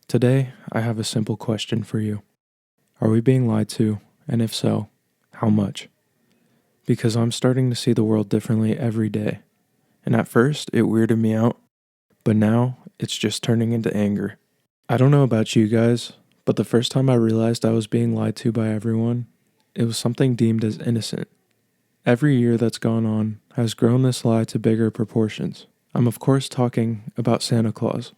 Today, I have a simple question for you. Are we being lied to? And if so, how much? Because I'm starting to see the world differently every day. And at first, it weirded me out, but now it's just turning into anger. I don't know about you guys, but the first time I realized I was being lied to by everyone, it was something deemed as innocent. Every year that's gone on has grown this lie to bigger proportions. I'm of course talking about Santa Claus.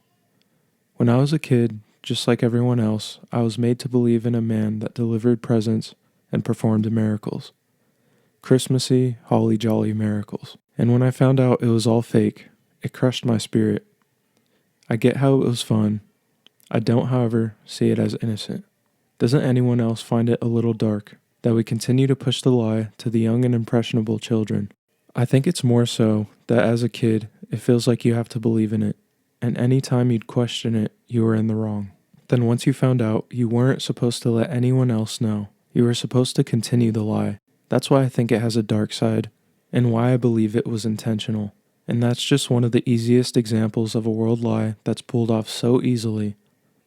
When I was a kid, just like everyone else, I was made to believe in a man that delivered presents and performed miracles. Christmassy, holly jolly miracles. And when I found out it was all fake, it crushed my spirit. I get how it was fun. I don't, however, see it as innocent. Doesn't anyone else find it a little dark that we continue to push the lie to the young and impressionable children? I think it's more so that as a kid, it feels like you have to believe in it, and any time you'd question it, you were in the wrong. Then once you found out, you weren't supposed to let anyone else know. You were supposed to continue the lie. That's why I think it has a dark side, and why I believe it was intentional. And that's just one of the easiest examples of a world lie that's pulled off so easily.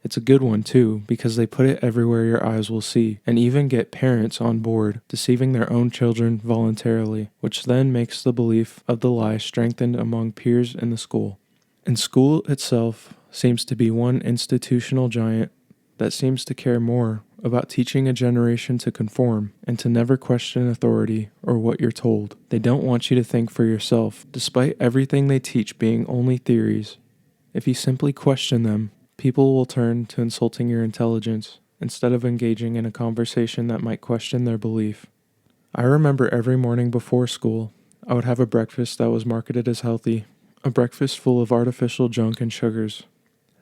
It's a good one too, because they put it everywhere your eyes will see, and even get parents on board, deceiving their own children voluntarily, which then makes the belief of the lie strengthened among peers in the school. And school itself seems to be one institutional giant that seems to care more about teaching a generation to conform and to never question authority or what you're told. They don't want you to think for yourself, despite everything they teach being only theories. If you simply question them, people will turn to insulting your intelligence instead of engaging in a conversation that might question their belief. I remember every morning before school, I would have a breakfast that was marketed as healthy, a breakfast full of artificial junk and sugars,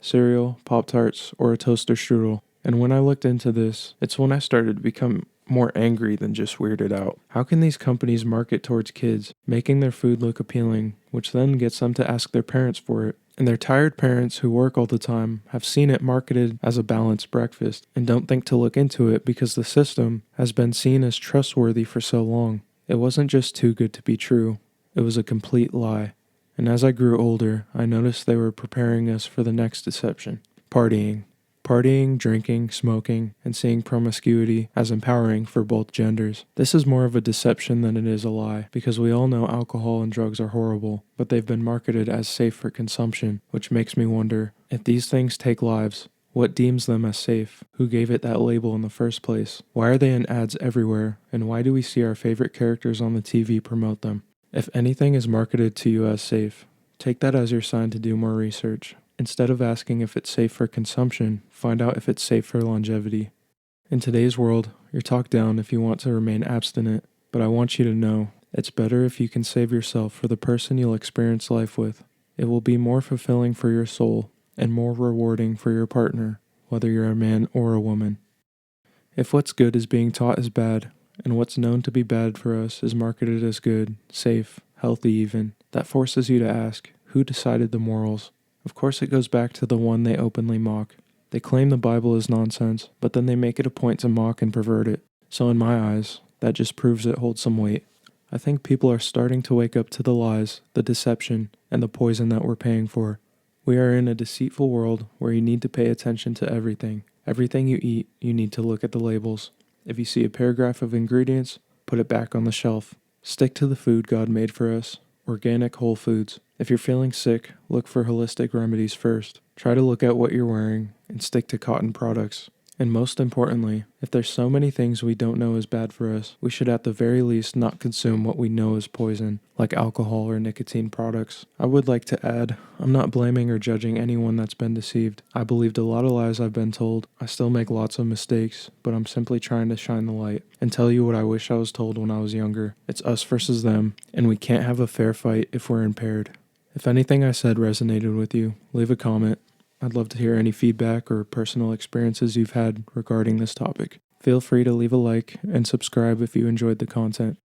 cereal, Pop-Tarts, or a toaster strudel. And when I looked into this, it's when I started to become more angry than just weirded out. How can these companies market towards kids, making their food look appealing, which then gets them to ask their parents for it? And their tired parents who work all the time have seen it marketed as a balanced breakfast and don't think to look into it because the system has been seen as trustworthy for so long. It wasn't just too good to be true, it was a complete lie. And as I grew older, I noticed they were preparing us for the next deception. Partying. Partying, drinking, smoking, and seeing promiscuity as empowering for both genders. This is more of a deception than it is a lie, because we all know alcohol and drugs are horrible, but they've been marketed as safe for consumption, which makes me wonder, if these things take lives, what deems them as safe? Who gave it that label in the first place? Why are they in ads everywhere? And why do we see our favorite characters on the TV promote them? If anything is marketed to you as safe, take that as your sign to do more research. Instead of asking if it's safe for consumption, find out if it's safe for longevity. In today's world, you're talked down if you want to remain abstinent, but I want you to know it's better if you can save yourself for the person you'll experience life with. It will be more fulfilling for your soul and more rewarding for your partner, whether you're a man or a woman. If what's good is being taught as bad, and what's known to be bad for us is marketed as good, safe, healthy even, that forces you to ask, who decided the morals? Of course it goes back to the one they openly mock. They claim the Bible is nonsense, but then they make it a point to mock and pervert it. So in my eyes, that just proves it holds some weight. I think people are starting to wake up to the lies, the deception, and the poison that we're paying for. We are in a deceitful world where you need to pay attention to everything. Everything you eat, you need to look at the labels. If you see a paragraph of ingredients, put it back on the shelf. Stick to the food God made for us, organic whole foods. If you're feeling sick, look for holistic remedies first. Try to look at what you're wearing and stick to cotton products. And most importantly, if there's so many things we don't know is bad for us, we should at the very least not consume what we know is poison, like alcohol or nicotine products. I would like to add, I'm not blaming or judging anyone that's been deceived. I believed a lot of lies I've been told. I still make lots of mistakes, but I'm simply trying to shine the light and tell you what I wish I was told when I was younger. It's us versus them, and we can't have a fair fight if we're impaired. If anything I said resonated with you, leave a comment. I'd love to hear any feedback or personal experiences you've had regarding this topic. Feel free to leave a like and subscribe if you enjoyed the content.